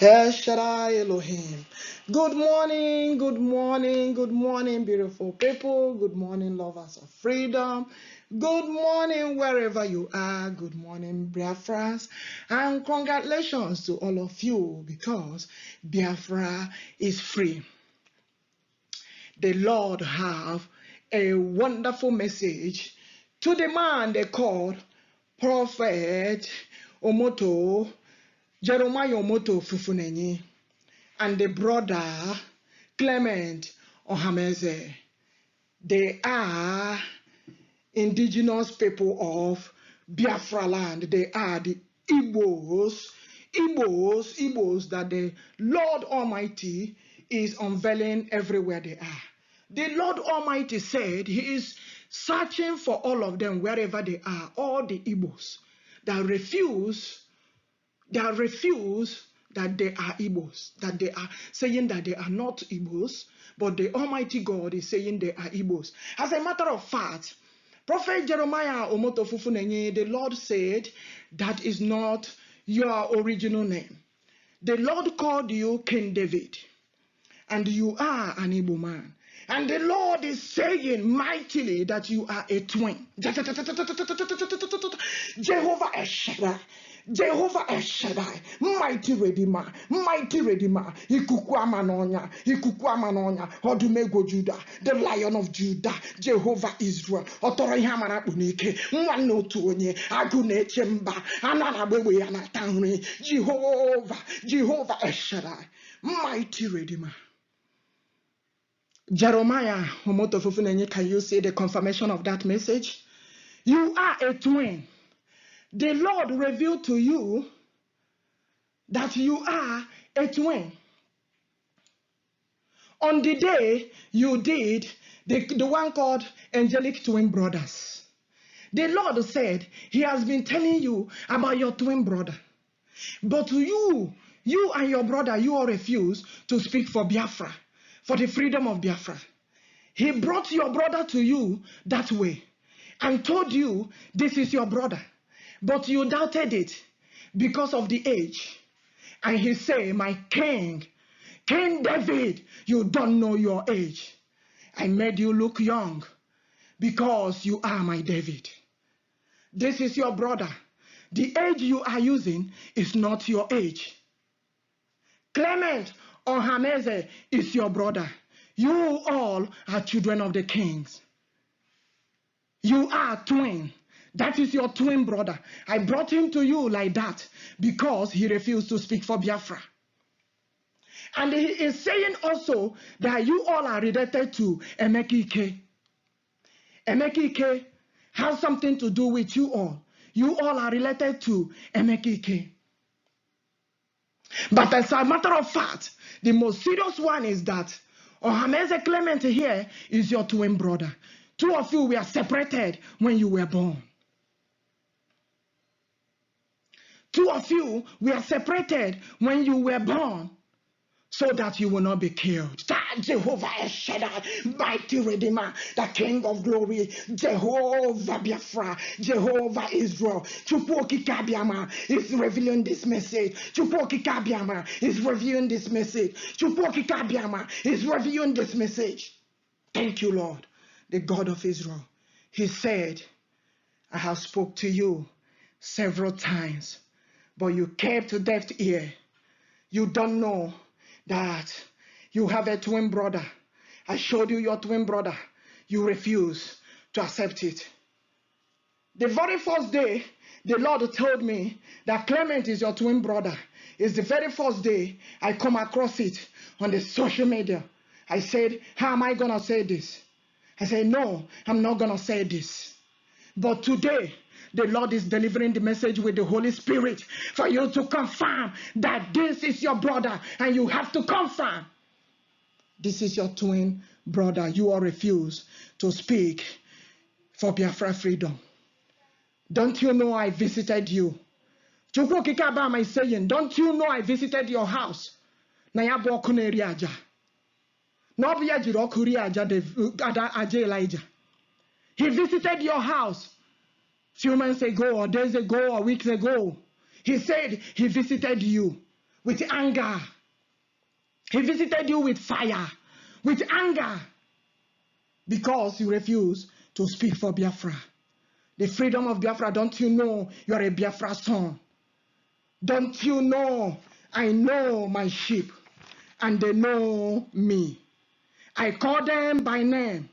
El Shaddai Elohim. Good morning, good morning, good morning, beautiful people. Good morning, lovers of freedom. Good morning, wherever you are. Good morning, Biafrans. And congratulations to all of you because Biafra is free. The Lord have a wonderful message to the man they called Prophet Omoto Fufeyi and the brother Clement Ohameze. They are indigenous people of BIAFRALAND. They are the Igbos that the Lord Almighty is unveiling everywhere they are. The Lord Almighty said He is searching for all of them wherever they are, all the Igbos that refuse that they are Igbos, that they are saying that they are not Igbos, but the Almighty God is saying they are Igbos. As a matter of fact, Prophet Jeremiah Omoto Fufeyi, the Lord said that is not your original name. The Lord called you King David, and you are an Igbo man. And the Lord is saying mightily that you are a twin. Jehovah El Shaddai. Jehovah El Shaddai, mighty Redeemer, Ikuku Amanonya, Odumegwu Judah, the Lion of Judah, Jehovah Israel, Otori Hamara Unike, Mwanotu Onye, Agune Chemba, Ananabewe Anatanri, Jehovah El Shaddai, mighty Redeemer. Jeremiah Omoto Fufeyi, can you see the confirmation of that message? You are a twin. The Lord revealed to you that you are a twin. On the day you did the one called angelic twin brothers, the Lord said He has been telling you about your twin brother. But you and your brother, you all refuse to speak for Biafra, for the freedom of Biafra. He brought your brother to you that way and told you this is your brother. But you doubted it because of the age. And He said, my King David, you don't know your age. I made you look young because you are my David. This is your brother. The age you are using is not your age. Clement Ohameze is your brother. You all are children of the kings. You are twin. That is your twin brother. I brought him to you like that because he refused to speak for Biafra. And he is saying also that you all are related to Emeka. Emeka has something to do with you all. You all are related to Emeka. But as a matter of fact, the most serious one is that Ohameze Clement here is your twin brother. Two of you were separated when you were born. Two of you were separated when you were born so that you will not be killed. Jehovah El Shaddai, mighty Redeemer, the King of glory, Jehovah Biafra, Jehovah Israel. Chupoki Kabiama is revealing this message. Chupoki Kabiama is revealing this message. Chupoki Kabiama is revealing this message. Thank you, Lord, the God of Israel. He said, I have spoke to you several times, but you kept a deaf ear. You don't know that you have a twin brother. I showed you your twin brother. You refuse to accept it. The very first day, the Lord told me that Clement is your twin brother. It's the very first day I come across it on the social media. I said, how am I going to say this? I said, no, I'm not going to say this. But today, the Lord is delivering the message with the Holy Spirit for you to confirm that this is your brother, and you have to confirm this is your twin brother. You all refuse to speak for Biafra freedom. Don't you know I visited you? Chukwu Kikaba is saying, don't you know I visited your house? Na ya bụ ọkụ na-eri aja. Na ọ bụ ya jiri ọkụ rie aja Elijah. He visited your house few months ago or days ago or weeks ago. He said he visited you. with anger. He visited you with fire, with anger, because you refuse to speak for Biafra. The freedom of Biafra, don't you know you are a Biafra son? Don't you know I know my sheep and they know me? I call them by name.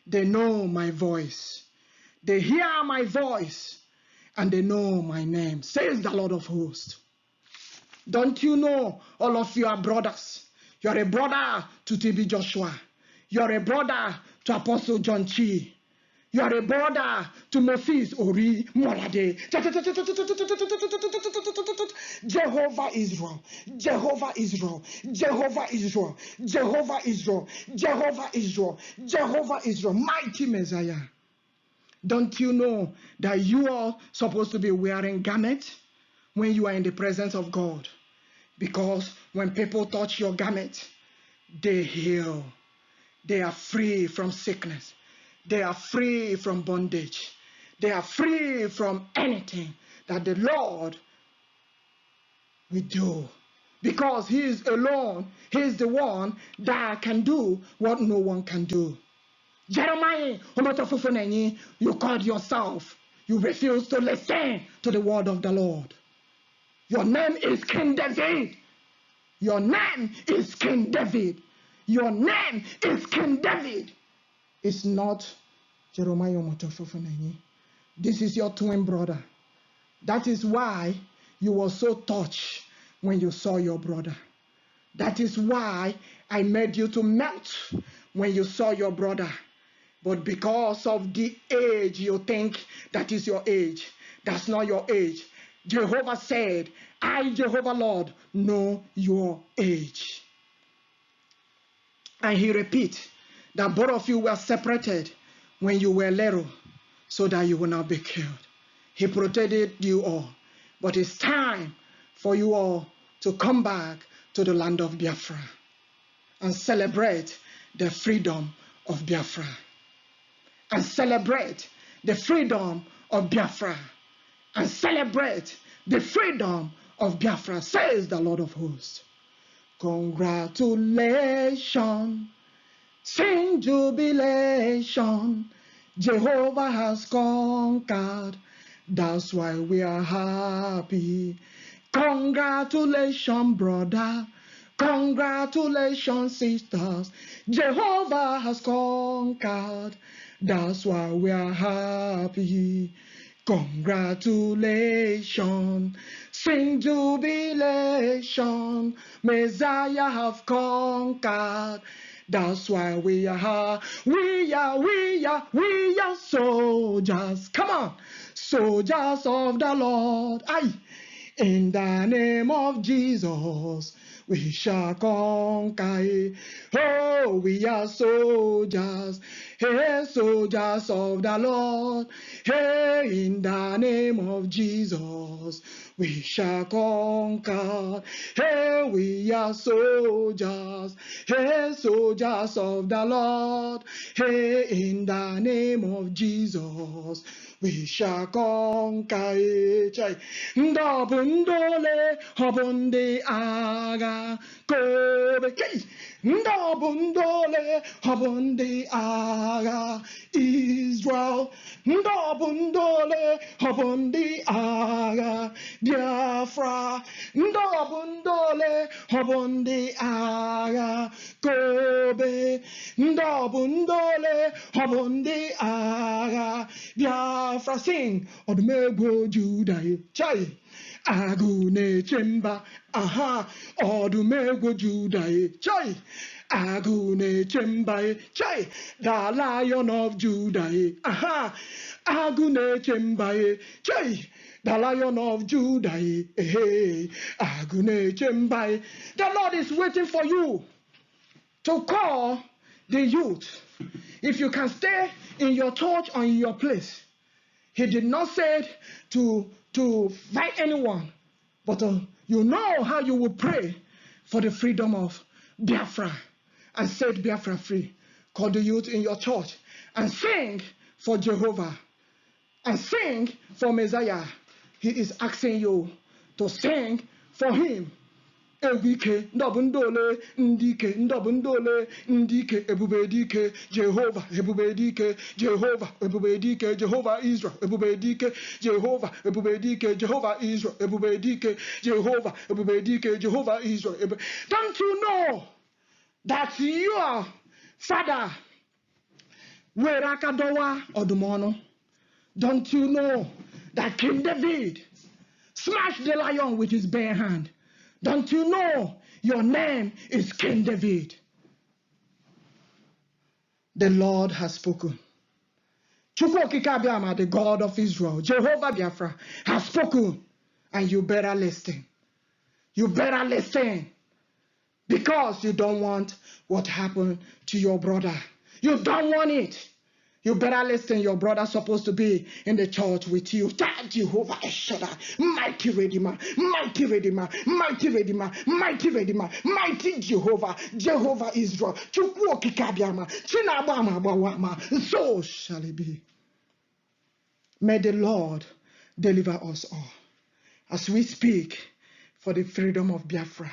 They know my voice. They hear my voice and they know my name, says the Lord of hosts. Don't you know all of you are brothers? You are a brother to TB Joshua. You are a brother to Apostle John Chi. You are a brother to Moses Ori Molade. Jehovah Israel, Jehovah Israel, Jehovah Israel, Jehovah Israel, Jehovah Israel, Jehovah Israel, mighty Messiah. Don't you know that you are supposed to be wearing garments when you are in the presence of God? Because when people touch your garment, they heal. They are free from sickness. They are free from bondage. They are free from anything that the Lord will do. Because He is alone. He is the one that can do what no one can do. Jeremiah, Omoto Fufeyi, you called yourself. You refuse to listen to the word of the Lord. Your name is King David. Your name is King David. Your name is King David. It's not Jeremiah Omoto Fufeyi. This is your twin brother. That is why you were so touched when you saw your brother. That is why I made you to melt when you saw your brother. But because of the age you think that is your age, that's not your age. Jehovah said, I, Jehovah Lord, know your age. And He repeats that both of you were separated when you were little so that you will not be killed. He protected you all. But it's time for you all to come back to the land of Biafra and celebrate the freedom of Biafra. And celebrate the freedom of Biafra. And celebrate the freedom of Biafra, says the Lord of hosts. Congratulations, sing jubilation. Jehovah has conquered. That's why we are happy. Congratulations, brother. Congratulations, sisters. Jehovah has conquered. That's why we are happy. Congratulations, sing jubilation. Messiah have conquered. That's why we are soldiers. Come on, soldiers of the Lord. Aye. In the name of Jesus, we shall conquer. Oh, we are soldiers. Hey, soldiers of the Lord. Hey, in the name of Jesus, we shall conquer. Hey, we are soldiers. Hey, soldiers of the Lord. Hey, in the name of Jesus, we shall conquer. Ndabundole habunde aga kobe. Ndabundole habunde aga Israel. Ndabundole habunde aga Biafra. Ndabundole habunde aga kobe. Ndabundole habunde aga Biafra. Sing Odumegwu Judah. Chai. Agune chemba. Aha. Odumegwu Judah. Chai. Agune chemba. Chai. The Lion of Judah. Aha. Agune chemba. Chai. The Lion of Judah. Hey. Agune chemba. The Lord is waiting for you to call the youth. If you can stay in your church or in your place. He did not say to fight anyone, but you know how you will pray for the freedom of Biafra and set Biafra free. Call the youth in your church and sing for Jehovah and sing for Messiah. He is asking you to sing for Him Ewike, Ndobundole, Ndike, Ndobundole, Ndike, Ebubedike, Jehovah, Ebubedike, Jehovah, Ebubedike, Jehovah Israel, Ebubedike, Jehovah, Ebubedike, Jehovah Israel, Ebubedike, Jehovah, Ebubedike, Jehovah Israel. Don't you know that your father, Werakadowa Odumono? Don't you know that King David smashed the lion with his bare hand? Don't you know your name is King David? The Lord has spoken. Chukwokikabiama, the God of Israel, Jehovah Biafra, has spoken, and you better listen. You better listen, because you don't want what happened to your brother. You don't want it. You better listen. Your brother's supposed to be in the church with you. Jehovah El Shaddai, mighty Redeemer, mighty Redeemer, mighty Redeemer, mighty Redeemer, mighty Jehovah, Jehovah Israel. So shall it be. May the Lord deliver us all as we speak for the freedom of Biafra.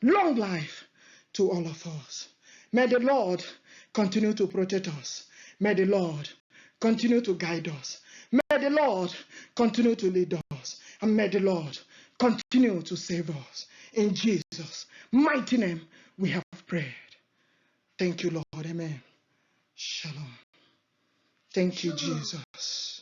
Long life to all of us. May the Lord continue to protect us. May the Lord continue to guide us. May the Lord continue to lead us. And may the Lord continue to save us. In Jesus' mighty name we have prayed. Thank you, Lord. Amen. Shalom. Thank you, Jesus.